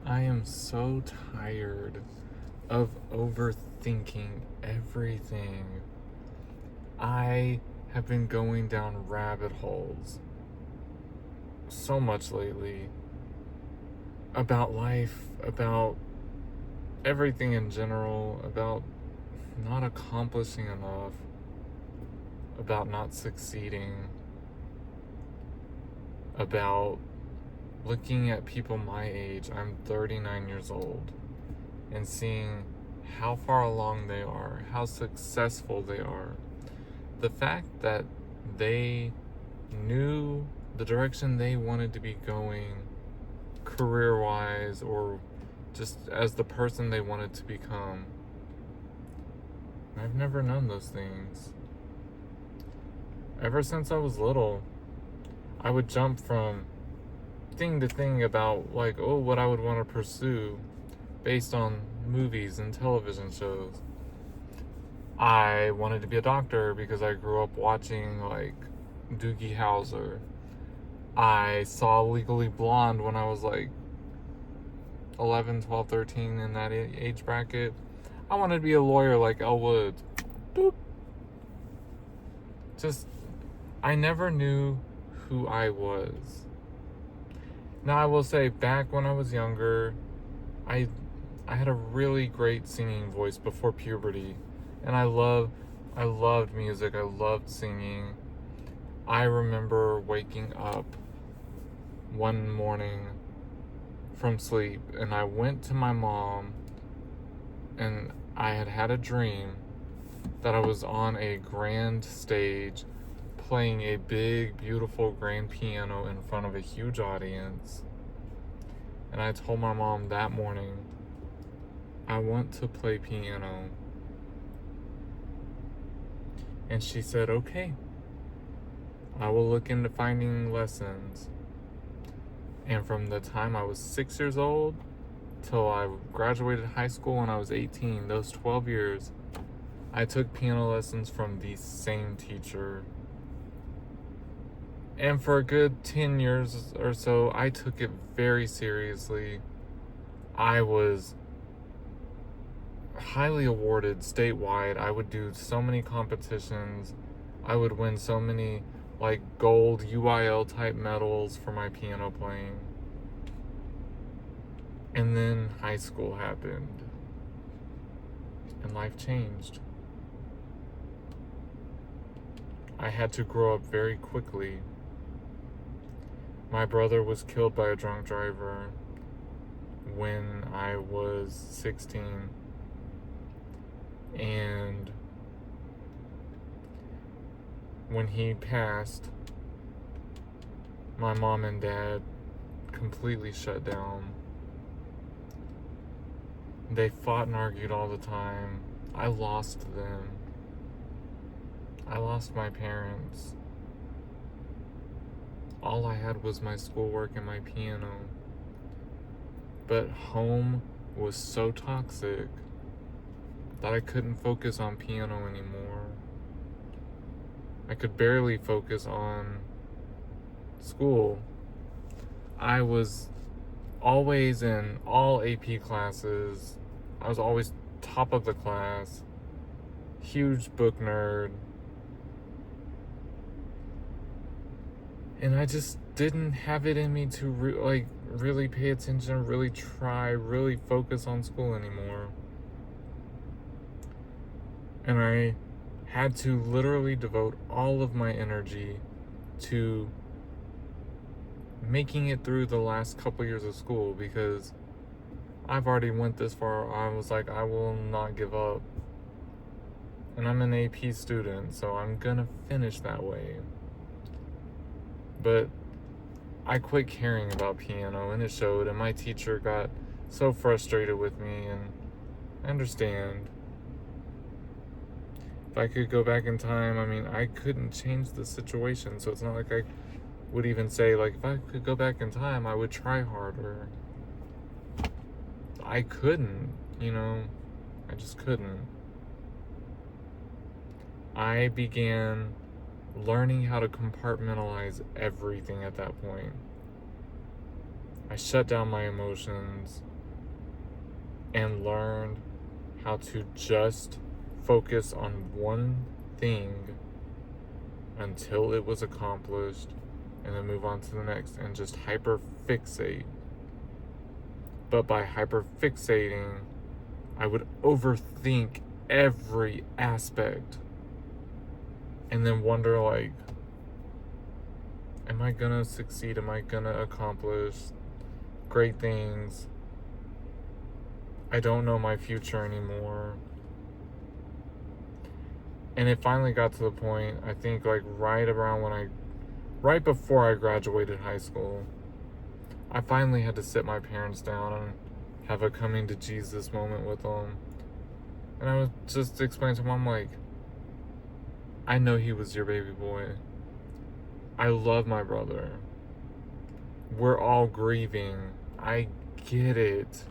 I am so tired of overthinking everything. I have been going down rabbit holes so much lately about life, about everything in general, about not accomplishing enough, about not succeeding, about looking at people my age. I'm 39 years old, and seeing how far along they are, how successful they are. The fact that they knew the direction they wanted to be going career wise, or just as the person they wanted to become. I've never known those things. Ever since I was little, I would jump from thing to thing about, like, what I would want to pursue based on movies and television shows. I wanted to be a doctor because I grew up watching, like, Doogie Howser. I saw Legally Blonde when I was like 11, 12, 13, in that age bracket. I wanted to be a lawyer like Elle Woods. Boop. Just, I never knew who I was. Now, I will say, back when I was younger, I had a really great singing voice before puberty, and I loved music. I loved singing. I remember waking up one morning from sleep, and I went to my mom, and I had a dream that I was on a grand stage playing a big, beautiful grand piano in front of a huge audience. And I told my mom that morning, I want to play piano. And she said, okay, I will look into finding lessons. And from the time I was 6 years old till I graduated high school when I was 18, those 12 years, I took piano lessons from the same teacher. And for a good 10 years or so, I took it very seriously. I was highly awarded statewide. I would do so many competitions. I would win so many, like, gold UIL type medals for my piano playing. And then high school happened, and life changed. I had to grow up very quickly. My brother was killed by a drunk driver when I was 16. And when he passed, my mom and dad completely shut down. They fought and argued all the time. I lost them. I lost my parents. All I had was my schoolwork and my piano. But home was so toxic that I couldn't focus on piano anymore. I could barely focus on school. I was always in all AP classes. I was always top of the class. Huge book nerd. And I just didn't have it in me to really pay attention, really try, really focus on school anymore. And I had to literally devote all of my energy to making it through the last couple years of school, because I've already went this far. I was like, I will not give up. And I'm an AP student, so I'm gonna finish that way. But I quit caring about piano, and it showed, and my teacher got so frustrated with me, and I understand. If I could go back in time, I mean, I couldn't change the situation, so it's not like I would even say, like, if I could go back in time, I would try harder. I couldn't, I just couldn't. I began learning how to compartmentalize everything at that point. I shut down my emotions. and learned how to just focus on one thing until it was accomplished and then move on to the next and just hyper fixate. But by hyper fixating, I would overthink every aspect and then wonder, like, am I gonna succeed? Am I gonna accomplish great things? I don't know my future anymore. And it finally got to the point, I think, like right before I graduated high school, I finally had to sit my parents down and have a coming to Jesus moment with them. And I was just explaining to Mom, like, I know he was your baby boy. I love my brother. We're all grieving. I get it.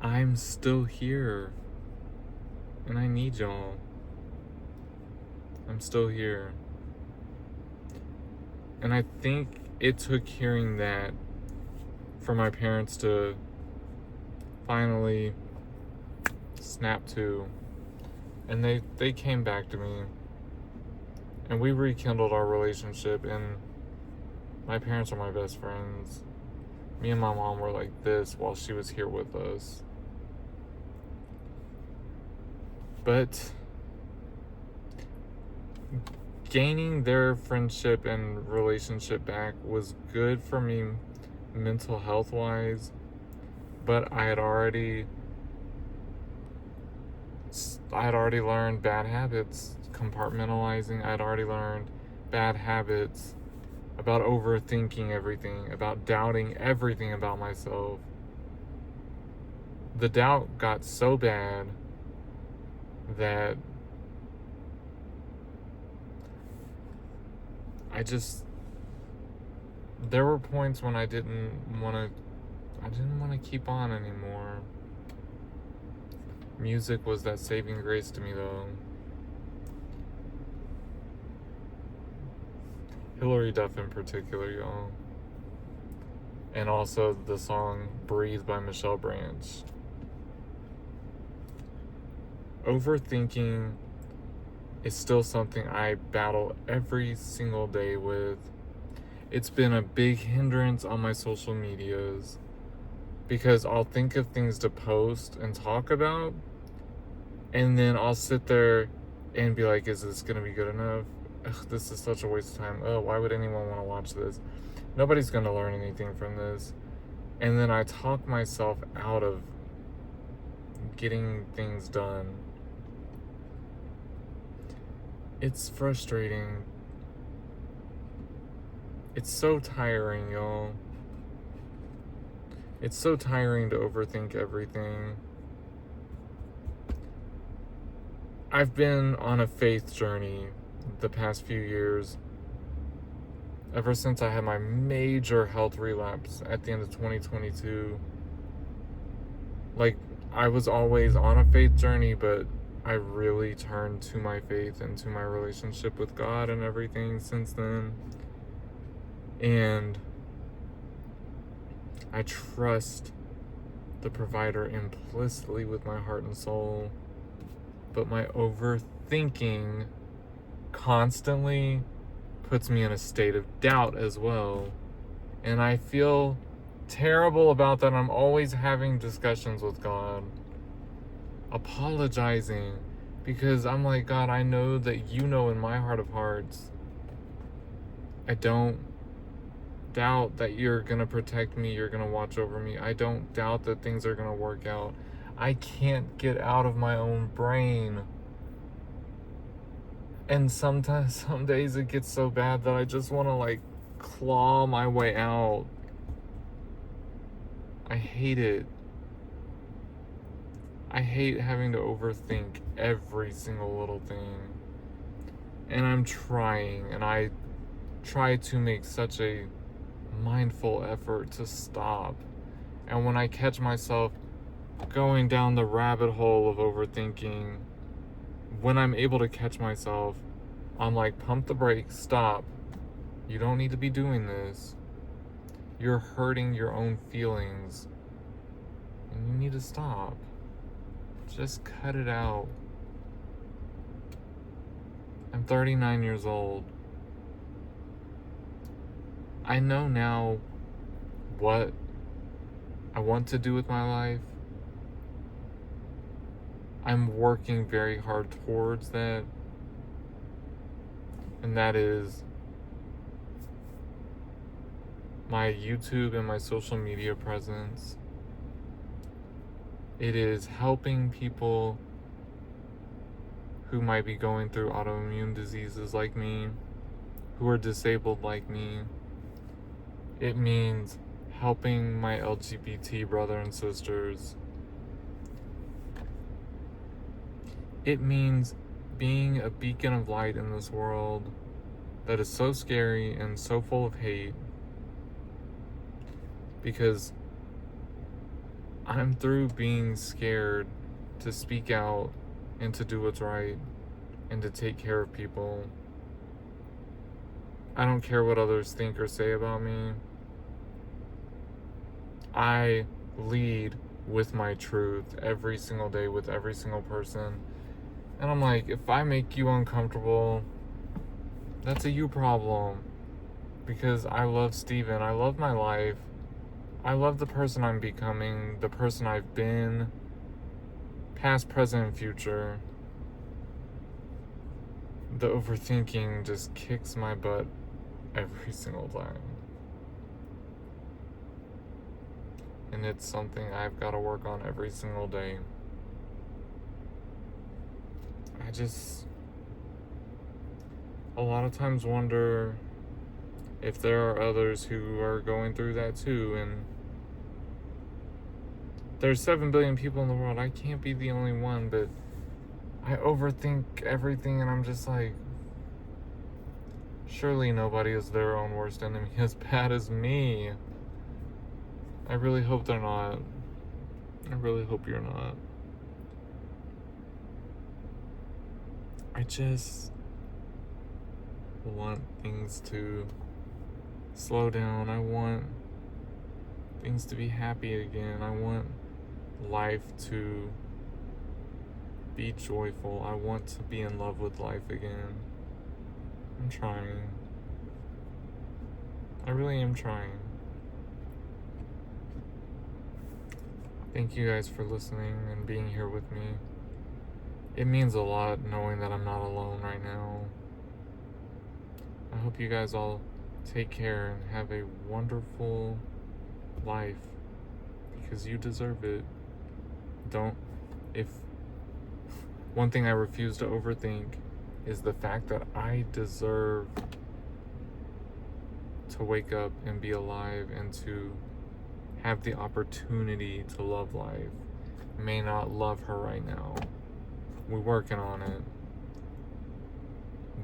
I'm still here. And I need y'all. I'm still here. And I think it took hearing that for my parents to finally snap to. And they came back to me. And we rekindled our relationship. And my parents are my best friends. Me and my mom were like this while she was here with us. But gaining their friendship and relationship back was good for me mental health wise, but I had already learned bad habits, compartmentalizing. I had already learned bad habits about overthinking everything, about doubting everything about myself. The doubt got so bad that there were points when I didn't want to keep on anymore. Music was that saving grace to me, though. Hillary Duff in particular, y'all. And also the song Breathe by Michelle Branch. Overthinking is still something I battle every single day with. It's been a big hindrance on my social medias because I'll think of things to post and talk about, and then I'll sit there and be like, is this gonna be good enough? Ugh, this is such a waste of time. Oh, why would anyone want to watch this? Nobody's gonna learn anything from this. And then I talk myself out of getting things done. It's frustrating. It's so tiring, y'all. It's so tiring to overthink everything. I've been on a faith journey the past few years. Ever since I had my major health relapse at the end of 2022. Like, I was always on a faith journey, but I really turned to my faith and to my relationship with God and everything since then. And I trust the provider implicitly with my heart and soul. But my overthinking constantly puts me in a state of doubt as well. And I feel terrible about that. I'm always having discussions with God, apologizing, because I'm like, God, I know that you know in my heart of hearts, I don't doubt that you're going to protect me, you're going to watch over me. I don't doubt that things are going to work out. I can't get out of my own brain. And sometimes, some days it gets so bad that I just want to like claw my way out. I hate it. I hate having to overthink every single little thing. And I'm trying, and I try to make such a mindful effort to stop. And when I catch myself going down the rabbit hole of overthinking, when I'm able to catch myself, I'm like, pump the brakes, stop. You don't need to be doing this. You're hurting your own feelings. and you need to stop. Just cut it out. I'm 39 years old. I know now what I want to do with my life. I'm working very hard towards that. And that is my YouTube and my social media presence. It is helping people who might be going through autoimmune diseases like me, who are disabled like me. It means helping my LGBT brother and sisters. It means being a beacon of light in this world that is so scary and so full of hate, because I'm through being scared to speak out and to do what's right and to take care of people. I don't care what others think or say about me. I lead with my truth every single day with every single person. And I'm like, if I make you uncomfortable, that's a you problem. Because I love Steven. I love my life. I love the person I'm becoming, the person I've been, past, present, and future. The overthinking just kicks my butt every single time. And it's something I've got to work on every single day. I just a lot of times wonder if there are others who are going through that too. And there's 7 billion people in the world. I can't be the only one, but I overthink everything, and I'm just like, surely nobody is their own worst enemy as bad as me. I really hope they're not. I really hope you're not. I just want things to slow down. I want things to be happy again. I want life to be joyful. I want to be in love with life again. I'm trying. I really am trying. Thank you guys for listening and being here with me. It means a lot knowing that I'm not alone right now. I hope you guys all take care and have a wonderful life, because you deserve it. If one thing I refuse to overthink is the fact that I deserve to wake up and be alive and to have the opportunity to love life. May not love her right now. We're working on it.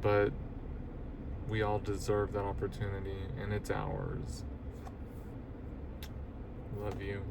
But we all deserve that opportunity, and it's ours. Love you.